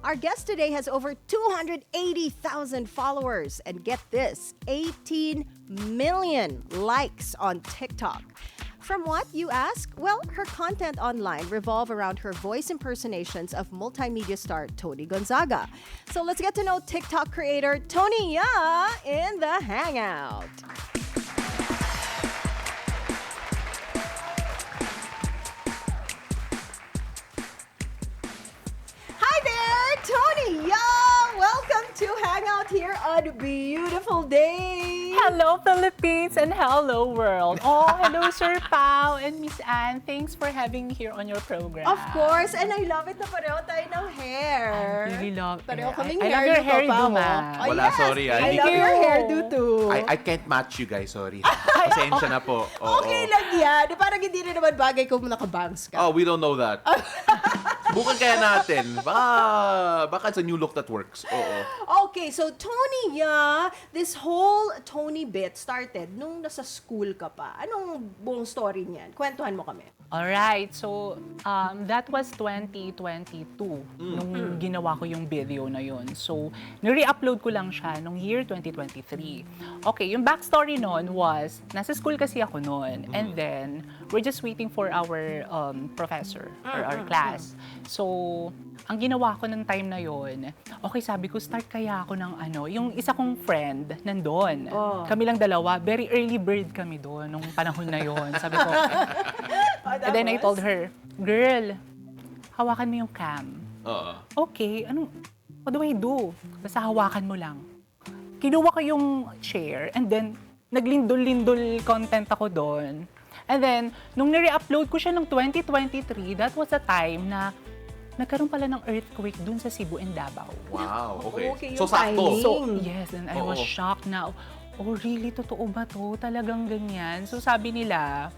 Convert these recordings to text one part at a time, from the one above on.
Our guest today has over 280,000 followers. And get this, 18 million likes on TikTok. From what, you ask? Well, her content online revolve around her voice impersonations of multimedia star Tony Gonzaga. So let's get to know TikTok creator Tony Ya in the Hangout. Hi there, Tony Ya! Welcome to Hangout here on a beautiful day. Hello, Philippines, and hello, world. Oh, hello, Sir Pao and Miss Anne. Thanks for having me here on your program. Of course, and I love it na pareho tayo ng hair. I really love it. Pareho kaming I love hair your dito, hairdo, Pao. ma. Oh, Wala, yes. sorry, I Thank love you. your hairdo too. I can't match you guys, sorry. Pasensya na po. Oo. Okay lang yan. Parang hindi rin naman bagay kung nakabangs ka. Oh, we don't know that. Bukan kaya natin. Baka it's a new look that works. Oo. Okay, so Tony Ya, this whole Tony bit started nung nasa school ka pa. Anong buong story niyan? Kwentuhan mo kami. Alright, so that was 2022 nung ginawa ko yung video na yun. So, nire-upload ko lang siya nung year 2023. Okay, yung backstory nun was, nasa school kasi ako nun. And then, we're just waiting for our professor or our class. So, ang ginawa ko ng time na yun, okay, sabi ko, start kaya ako ng yung isa kong friend nandun. Oh. Kami lang dalawa, very early bird kami doon nung panahon na yun. Sabi ko, and then I told her, girl, hawakan mo yung cam. Oo. Okay, what do I do? Basta hawakan mo lang. Kinuha ko yung chair and then naglindol-lindol content ako doon. And then, nung nire-upload ko siya ng 2023, that was a time na nagkaroon pala ng earthquake dun sa Cebu and Davao. Wow, okay. Okay, So, yung sakto. timing. So, yes, and I was Oo. shocked na, oh really, totoo ba to? Talagang ganyan? So sabi nila,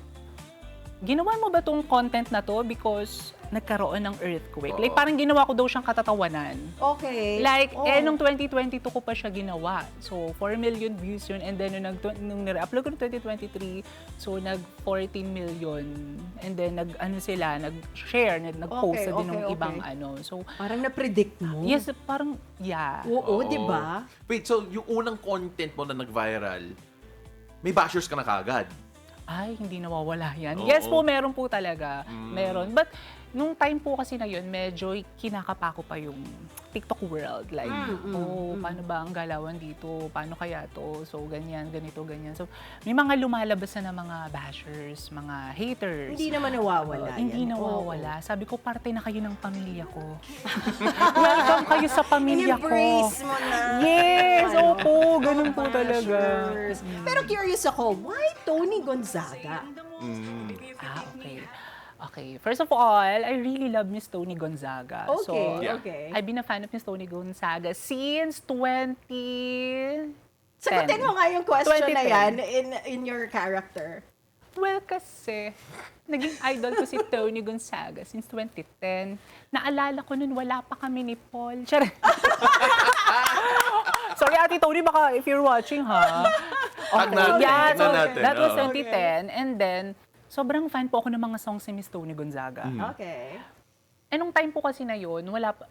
ginawa mo ba tong content na to because nagkaroon ng earthquake? Oo. Like parang ginawa ko daw siyang katatawanan. Okay. Like, Oh. nung 2022 ko pa siya ginawa. So, 4 million views yun. And then, nung nire-upload ko ng 2023, so, nag-14 million. And then, nag-share, nag-post Okay, na din ng okay, ibang okay. So, Parang na-predict mo? yes, parang, yeah. Oo, Oo. di ba? Wait, so yung unang content mo na nag-viral, may bashers ka na kagad? Ay, hindi nawawala yan. Oo. Yes po, meron po talaga. Meron. But, nung time po kasi na yun, medyo kinakapa ko pa yung TikTok world. Like, paano ba ang galawan dito? Paano kaya to? So, ganyan, ganito, ganyan. So, may mga lumalabas na mga bashers, mga haters. Hindi naman nawawala Hindi yan. nawawala. Sabi ko, parte na kayo ng pamilya ko. Welcome kayo sa pamilya ko. In-embrace mo na. Yes, Ano, opo, ganun po mga talaga. bashers. Pero curious ako, why Tony Gonzaga? Okay. Okay. First of all, I really love Miss Tony Gonzaga. Okay, So, okay. I've been a fan of Miss Tony Gonzaga since 2010. Sagutin mo nga yung question na 2010. yan in your character. Well, kasi naging idol ko si Tony Gonzaga since 2010. Naalala ko nun, wala pa kami ni Paul. Charot. Sorry, Ate Tony, baka if you're watching, ha? Tag natin, Yeah, tignan so natin. that was Oo. 2010. And then, sobrang fan po ako ng mga songs ni Miss Tony Gonzaga. Okay. Eh, nung time po kasi na yun, wala pa,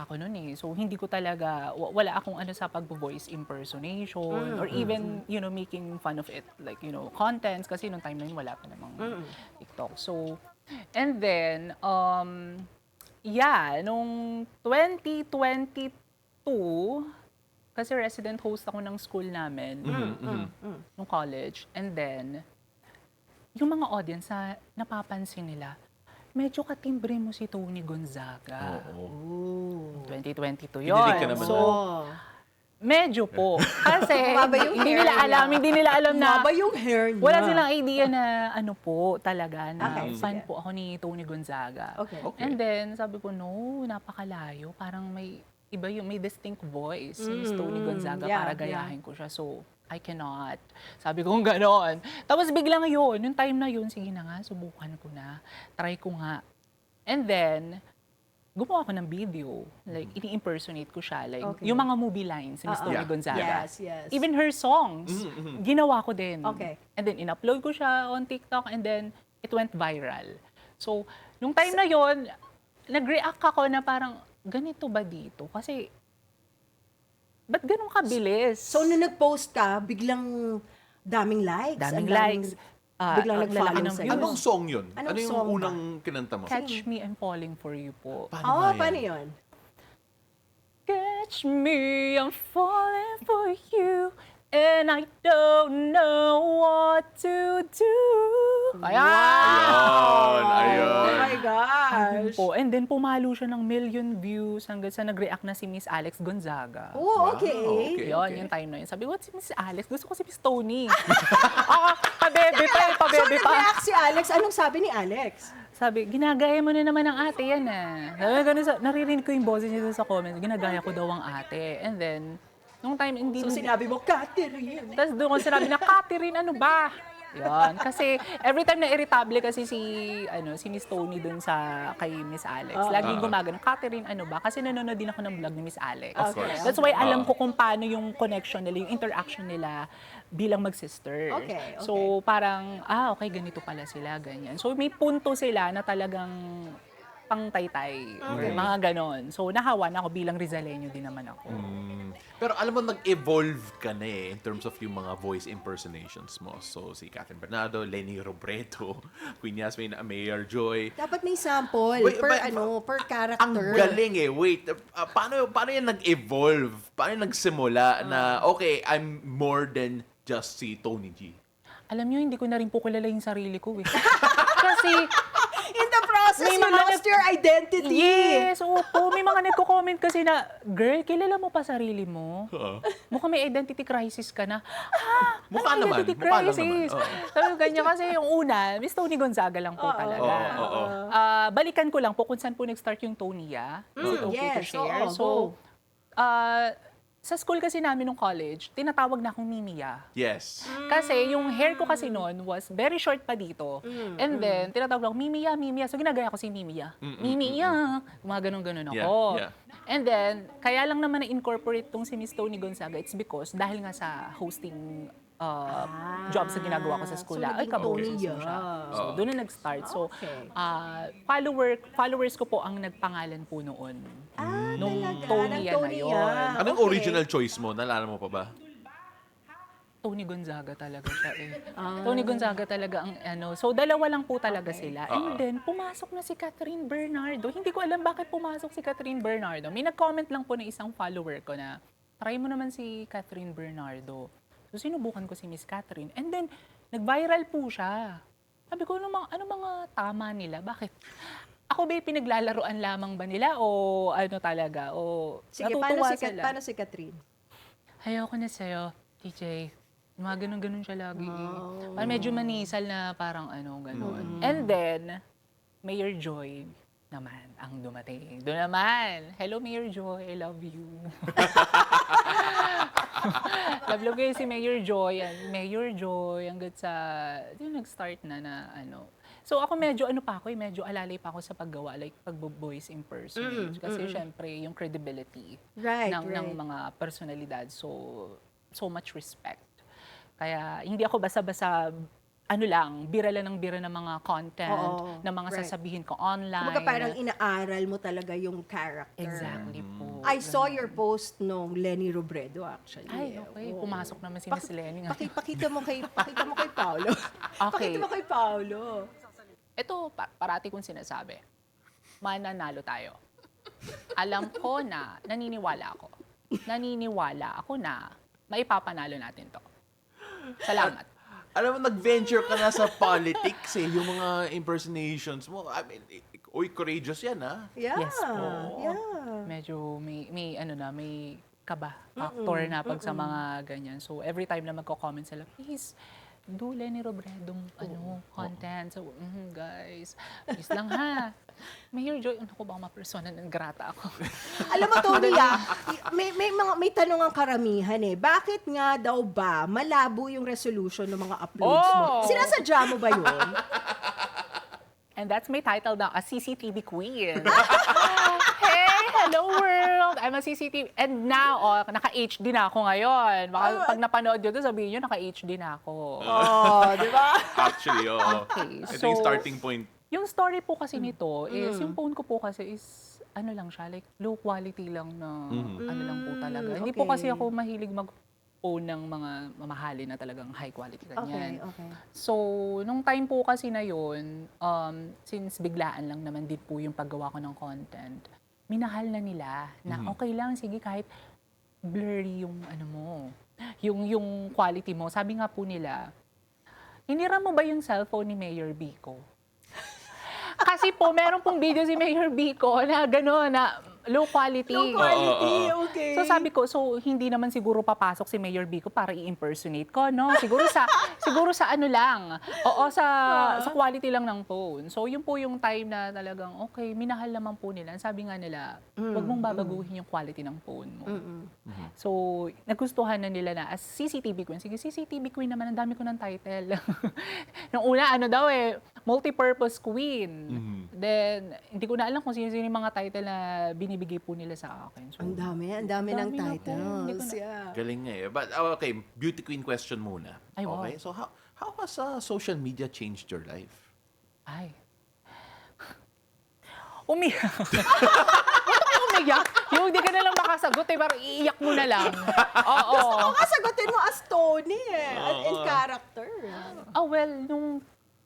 ako nun eh. So, hindi ko talaga, wala akong sa pag-voice impersonation or even, making fun of it. Like, contents. Kasi nung time na yun, wala pa namang TikTok. So, and then, nung 2022, kasi resident host ako ng school namin, nung college. And then, yung mga audience na napapansin nila, medyo katimbre mo si Tony Gonzaga. Oo. 2022 yun. Kinilig ka naman So, medyo po. Kasi Maba yung hindi hair nila alam na Maba yung hair niya. wala silang idea na po talaga na Okay, fan sige. po ako ni Tony Gonzaga. Okay. And then sabi ko, no, napakalayo. Parang may may distinct voice si Miss Tony Gonzaga yeah, para gayahin ko siya. So, I cannot. Sabi ko gano'n. Tapos biglang yun, yung time na yun, sige na nga, subukan ko na. Try ko nga. And then, gumawa ako ng video. Like, ini-impersonate ko siya. Like, Okay. yung mga movie lines ni Miss Tony Yeah. Gonzaga. Yes, yes. Even her songs, ginawa ko din. Okay. And then, in-upload ko siya on TikTok and then, it went viral. So, nung time na yon nag-react ako na parang, ganito ba dito? Kasi, ba't ganun kabilis? So, nung nag-post ka, biglang daming likes. daming ang likes. biglang ang lalaki nag-follow ng sa'yo. views. Anong song yun? Anong Ano yung song ba? unang kinanta mo? Catch Me, I'm Falling For You po. Oo, ba yan? paano yun? Catch me, I'm falling for you, and I don't know what to do. Ayun, Oh ayun. my gosh. Po. And then pumalo siya ng million views hanggang sa nag-react na si Miss Alex Gonzaga. Oh, Wow, okay. okay. Yun, yung time na yun. Sabi ko, si Miss Alex? Gusto ko si Miss Tony. Pabebe pa eh, So, pabebe pa. nag-react si Alex. Anong sabi ni Alex? Sabi, ginagaya mo na naman ang ate yan ah. Sabi, ganun naririnig ko yung boses niya doon sa comments, ginagaya ko daw ang ate. And then, nung time, hindi So, sinabi mo, Catherine. Tapos doon ko sinabi na, Catherine, ano ba? Yan. Kasi every time na irritable kasi si Miss Tony dun sa kay Miss Alex. Laging gumagano, Catherine, ano ba? Kasi nanonood din ako ng vlog ni Miss Alex. Of course. That's why alam ko kung paano yung connection nila, yung interaction nila bilang mag-sister. Okay, okay. So parang, okay, ganito pala sila, ganyan. So may punto sila na talagang pang-taytay. Mga ganon. So nahawa na ako bilang Rizaleño din naman ako. Pero alam mo, nag-evolve ka na in terms of yung mga voice impersonations mo. So, si Catherine Bernardo, Lenny Robredo, Queen Yasmin, Mayor Joy. Dapat may sample Wait, per but- per character. Ang galing eh. Wait, paano yan nag-evolve? Paano yan nagsimula na, okay, I'm more than just si Tony G? Alam niyo, hindi ko na rin po kilala yung sarili ko eh. Kasi, In the process, May you mga lost your identity. yes, opo, may mga nagko-comment kasi na, girl, kilala mo pa sarili mo? Mukhang may identity crisis ka na. Mukha Anong naman, identity mukha lang crisis? naman. Oo. Sabi ko ganyan kasi yung una, Miss Tony Gonzaga lang po talaga. Oo. Balikan ko lang po kung saan po nag-start yung Tonia. Is it okay to yes, share? oo, So, sa school kasi namin nung college, tinatawag na akong Mimiya. Yes. Kasi yung hair ko kasi noon was very short pa dito. And then, tinatawag lang, Mimiya, Mimiya. So, ginagaya ko si Mimiya. Mimiya. Mga ganun-ganun ako. Yeah. And then, kaya lang naman na-incorporate tong si Miss Tony Gonzaga, it's because dahil nga sa hosting jobs na ginagawa ko sa school. so Ay, naging kaboses Tony mo siya. yan. So, doon na nag-start. So, Okay. followers ko po ang nagpangalan po noon. Nung talaga? Tony Ng yan na Tony yun. yan. Anong Okay. original choice mo? Nalala mo pa ba? Tony Gonzaga talaga siya eh. Tony Gonzaga talaga ang So, dalawa lang po talaga sila. And then, pumasok na si Catherine Bernardo. Hindi ko alam bakit pumasok si Catherine Bernardo. May nag-comment lang po na isang follower ko na, try mo naman si Catherine Bernardo. So, sinubukan ko si Miss Catherine. And then, nag-viral po siya. Sabi ko, ano mga tama nila? Bakit? Ako ba pinaglalaroan lamang ba nila? O ano talaga? O Sige, natutuwa sila? paano si Catherine? Ayoko na sa'yo, TJ. Mga ganun-ganun siya lagi. Parang medyo manisal na parang ganun. And then, Mayor Joy naman ang dumating. Doon naman. Hello, Mayor Joy. I love you. Love ko si Mayor Joy. Mayor Joy, hanggat sa, nag-start na So ako medyo medyo alalay pa ako sa paggawa, like pag-voice impersonate. Kasi syempre, yung credibility ng mga personalidad. So much respect. Kaya hindi ako basta-basta bira lang ng bira ng mga content, ng mga sasabihin ko online. Kumbaga parang inaaral mo talaga yung character. Exactly po. I saw your post nung Lenny Robredo actually. Ay, okay. Oo. Pumasok naman si Miss Lenny. Pakita mo kay Paolo. Okay. Pakita mo kay Paolo. Ito, parati kong sinasabi, mananalo tayo. Alam ko na, naniniwala ako na maipapanalo natin to. Salamat. Alam mo, nag-venture ka na sa politics eh, yung mga impersonations mo. I mean, courageous yan ah. Yeah. Yes po. Yeah. Medyo may kaba factor na pag sa mga ganyan. So every time na magko-comment sila, please do Lenny Robredo content. So guys, please lang ha. Mayor Joy, ano ko ba ma-persona ng grata ako? Alam mo, Tony, may tanong ang karamihan eh. Bakit nga daw ba malabo yung resolution ng mga uploads mo? Sinasadya mo ba yun? And that's my title now, a CCTV queen. Hey, hello world! I'm a CCTV. And now, naka-HD na ako ngayon. Pag napanood nyo doon, sabihin nyo, naka-HD na ako. Di ba? Actually, oo. Okay, Ito so, yung starting point. Yung story po kasi nito is, yung phone ko po kasi is ano lang siya, like low quality lang na ano lang po talaga. Hindi okay. po kasi ako mahilig mag-own ng mga mamahalin na talagang high quality ganyan. Okay. So, nung time po kasi na yun, since biglaan lang naman din po yung paggawa ko ng content, minahal na nila na okay lang, sige kahit blurry yung ano mo, yung quality mo. Sabi nga po nila, hinira mo ba yung cellphone ni Mayor Vico? Kasi po, meron pong video si Mayor Vico na gano'n, na low quality. Low quality, okay. So sabi ko, so hindi naman siguro papasok si Mayor Vico para i-impersonate ko, no? Siguro sa ano lang. Oo, sa quality lang ng phone. So yun po yung time na talagang, okay, minahal naman po nila. Sabi nga nila, huwag mong babaguhin yung quality ng phone mo. So, nagustuhan na nila na as CCTV Queen. Sige, CCTV Queen naman, ang dami ko ng title. Nung una, ano daw multi-purpose queen. Then, hindi ko na alam kung sino-sino yung mga title na binibigay po nila sa akin. So, Ang dami ng dami na po. titles. Hindi ko na- Yeah. Galing nga eh. But okay, beauty queen question muna. Ay, wow. Okay, so how has social media changed your life? Ay. Umiyak. Ba't ako umiyak? Yung hindi ka na lang makasagot pero iiyak mo na lang. Oo. Gusto ko sagutin mo as Tony in character. Well,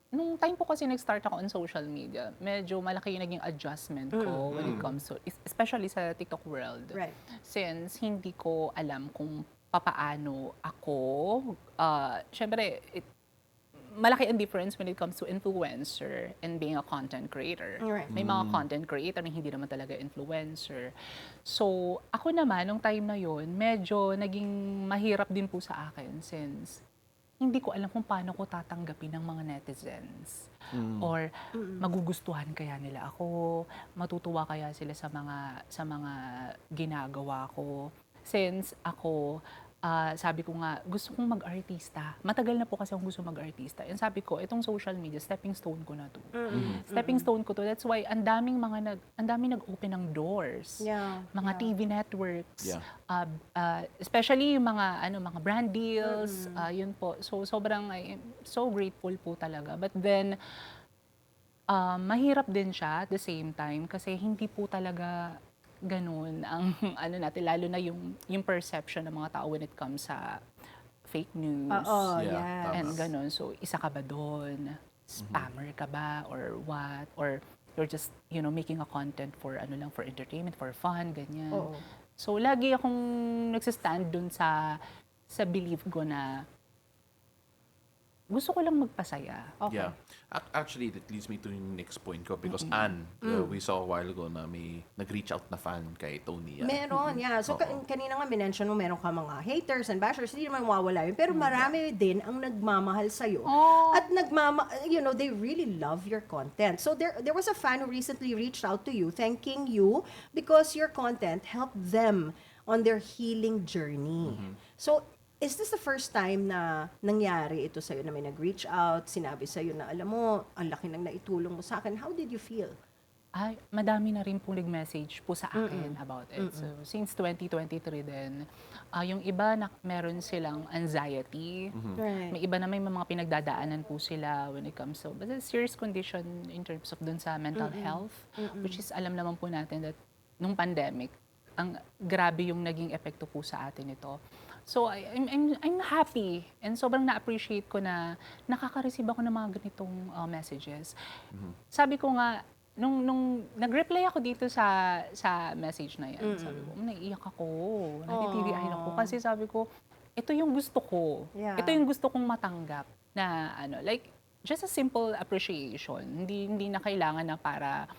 nung time po kasi nag-start ako on social media, medyo malaki yung naging adjustment ko when it comes to, especially sa TikTok world. Right. Since hindi ko alam kung papaano ako, syempre, malaki ang difference when it comes to influencer and being a content creator. Right. May mga content creator na hindi naman talaga influencer. So, ako naman, nung time na yon medyo naging mahirap din po sa akin since hindi ko alam kung paano ko tatanggapin ng mga netizens. Or magugustuhan kaya nila ako, matutuwa kaya sila sa mga ginagawa ko. Since ako, sabi ko nga, gusto kong mag-artista. Matagal na po kasi akong gusto mag-artista. And sabi ko, itong social media, stepping stone ko na to. Stepping stone ko to. That's why ang daming nag-open ng doors. Yeah. Mga TV networks. Yeah. Especially yung mga brand deals. Yun po. So, sobrang I am so grateful po talaga. But then, mahirap din siya at the same time kasi hindi po talaga ganun ang natin, lalo na yung perception ng mga tao when it comes sa fake news. Oo, Yeah, yes. tama. And ganun. So, isa ka ba doon? Spammer ka ba? Or what? Or you're just, making a content for for entertainment, for fun, ganyan. Oo. So, lagi akong nagsistand doon sa belief ko na gusto ko lang magpasaya. Okay. Yeah. Actually, that leads me to yung next point ko because Anne, we saw a while ago na may nag-reach out na fan kay Tony. Meron, yeah. So, Oo. kanina nga minention mo, meron ka mga haters and bashers, hindi naman mawawala yun. Pero marami din ang nagmamahal sa'yo. Oh. At they really love your content. So, there was a fan who recently reached out to you, thanking you because your content helped them on their healing journey. So, is this the first time na nangyari ito sa'yo, na may nag-reach out, sinabi sa'yo na, alam mo, ang laki nang naitulong mo sa akin. How did you feel? Ay, madami na rin pong nag-message po sa akin about it. So, since 2023 din, yung iba meron silang anxiety. Right. May iba na may mga pinagdadaanan po sila when it comes to serious condition in terms of dun sa mental health, which is alam naman po natin that nung pandemic, ang grabe yung naging epekto po sa atin ito. So, I'm happy and sobrang na-appreciate ko na nakaka-receive ako ng mga ganitong messages. Sabi ko nga, nung nag-reply ako dito sa message na yan, sabi ko, naiiyak ako, natitiriahin ako. Kasi sabi ko, ito yung gusto ko. Yeah. Ito yung gusto kong matanggap na just a simple appreciation. Hindi na kailangan na para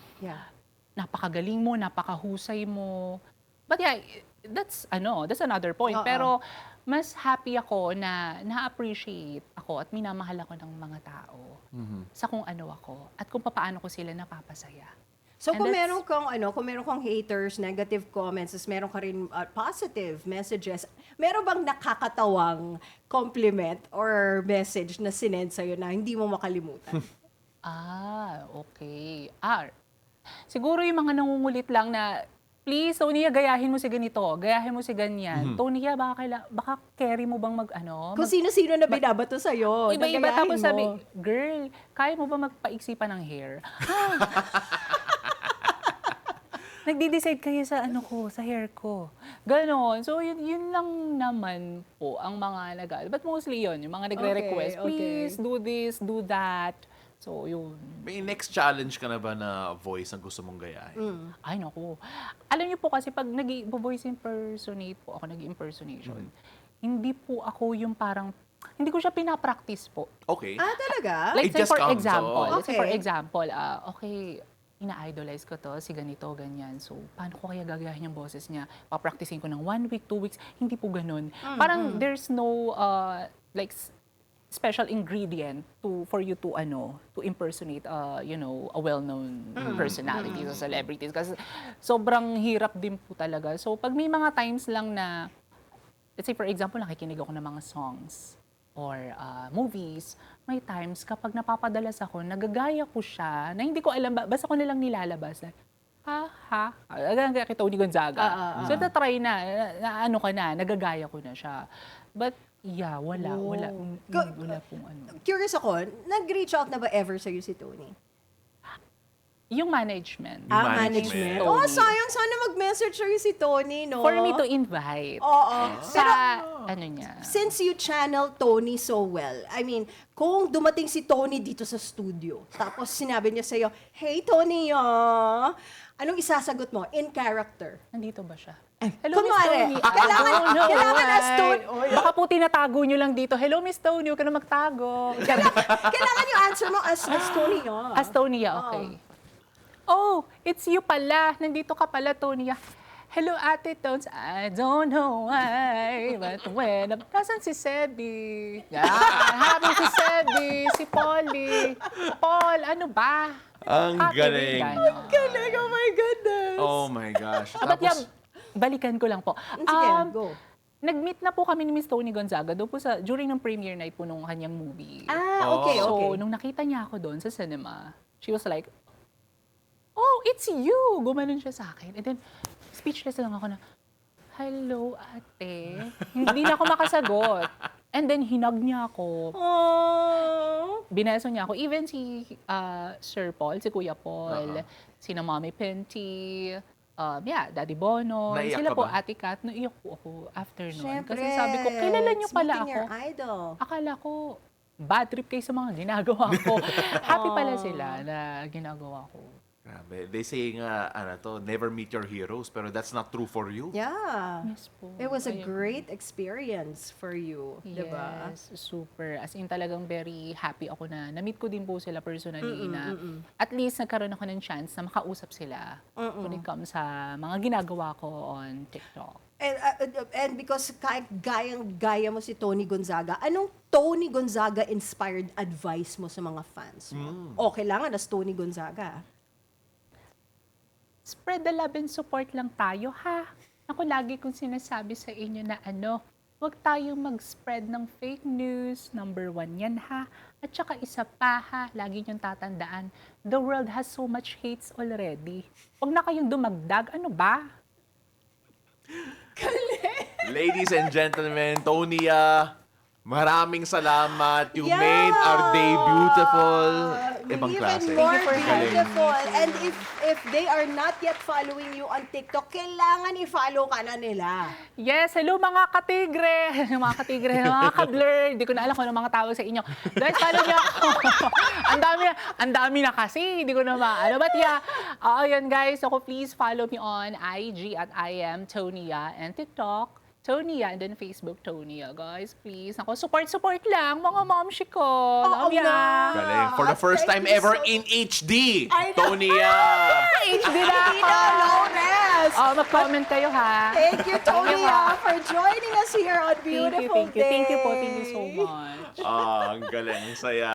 napakagaling mo, napakahusay mo. But yeah, that's another point. Oo. Pero mas happy ako na na-appreciate ako at minamahal ako ng mga tao sa kung ano ako at kung paano ko sila napapasaya. So And kung that's- meron kang haters, negative comments, meron ka rin positive messages, meron bang nakakatawang compliment or message na sinend sa'yo na hindi mo makalimutan? Okay. Siguro yung mga nangungulit lang na, please, Tonya, gayahin mo si ganito, gayahin mo si ganyan. Tonya, baka carry mo bang Kung sino-sino na binabato sa'yo, Iba-iba nagayahin tapos mo. sabi, girl, kaya mo ba magpaiksi pa ng hair? nagde-decide kayo sa ano ko, sa hair ko. Ganon. So, yun lang naman po ang mga But mostly yun, yung mga nagre-request, Okay, okay. please do this, do that. So, yun. May next challenge ka na ba na voice ang gusto mong gayahin? Ay, naku. Alam niyo po kasi pag nag-voice impersonate po ako, nag-impersonation, hindi po ako yung parang, hindi ko siya pinapractice po. Okay. Talaga? Like, It say just for comes, example, oo. let's say for Okay. example, okay, ina-idolize ko to, si ganito, ganyan. So, paano ko kaya gagayahin yung boses niya? Papracticing ko ng 1 week, 2 weeks, hindi po ganun. Parang there's no, like, special ingredient for you to impersonate a well-known personality or celebrities kasi sobrang hirap din po talaga. So pag may mga times lang na let's say for example nakikinig ako ng mga songs or movies, may times kapag napapadalas ako, nagagaya ko siya na hindi ko alam basta ko nilang nilalabas na agad kay Tony Gonzaga. So na-try na nagagaya ko na siya. But yeah, wala pong ano. Curious ako, nag-reach out na ba ever sa'yo si Tony? Yung management. Management. Oh, sayang. Sana mag-message sa'yo si Tony, no? For me to invite. Oo. Sa, ano niya. Since you channel Tony so well, I mean, kung dumating si Tony dito sa studio, tapos sinabi niya sa'yo, hey, Tony, anong isasagot mo in character? Nandito ba siya? Hello, kunwari, kailangan as Tony. Baka po tinatago nyo lang dito. Hello, Miss Tony, huwag ka na magtago. Kailangan yung answer mo as Tony, As Tony, okay. Oh, it's you pala. Nandito ka pala, Tony. Hello, Ate Tones. I don't know why, but when... Nasaan si Sebi? Habang si Sebi, si Polly. Paul, ano ba? Ang galing. Galing, oh my goodness. Oh my gosh. But yeah, balikan ko lang po. Sige, go. Nag-meet na po kami ni Miss Tony Gonzaga doon po during ng premiere night po nung kanyang movie. Okay. So, nung nakita niya ako doon sa cinema, she was like, oh, it's you! Gumanon siya sa akin. And then, speechless lang ako na, hello, ate. Hindi na ako makasagot. And then, hinag niya ako. Oh. Bineso niya ako. Even si Sir Paul, si Kuya Paul, si na Mommy Penty, Daddy Bono, Naiyak sila ka po, ba? Ate Kat, naiyak po ako after nun. Siyempre. Kasi sabi ko, kilala niyo pala Meeting ako. your idol. Akala ko, bad trip kayo sa mga ginagawa ko. Happy pala sila na ginagawa ko. Grabe. They say nga, never meet your heroes, pero that's not true for you. Yeah. Yes po. It was a I agree. great experience for you, di ba? Yes, super. As in talagang very happy ako na na-meet ko din po sila personally na at least nagkaroon ako ng chance na makausap sila when it comes sa mga ginagawa ko on TikTok. And because kahit gaya mo si Tony Gonzaga, anong Tony Gonzaga inspired advice mo sa mga fans mo? O kailangan as Tony Gonzaga. Spread the love and support lang tayo, ha? Ako lagi kong sinasabi sa inyo na huwag tayong mag-spread ng fake news. Number 1 yan, ha? At saka isa pa, ha? Lagi niyong tatandaan, the world has so much hates already. Huwag na kayong dumagdag. Ano ba? Ladies and gentlemen, Tonya, maraming salamat. You Yeah! made our day beautiful. Ibang Even klase. more Galing. beautiful. And if they are not yet following you on TikTok, kailangan i-follow ka na nila. Yes, hello mga katigre, mga ka-blur. Hindi ko na alam kung ano mga tawag sa inyo. Guys, follow niyo ako. ang dami na kasi. Hindi ko na maano. But yeah, yun guys. So please follow me on IG at I am Tonya and TikTok. Tonya, and then Facebook Tonya, guys, please. Ako, support lang, mga momshi ko. Love ya. Galing. For the first time Thank you ever so- in HD, I know. Tonya. HD na Tina ako. Lores! Mag-comment kayo, ha? Thank you, Tonya, for joining us here on Beautiful Thank you. Thank you po. Day. Thank you so much. Ang galing. Ang saya.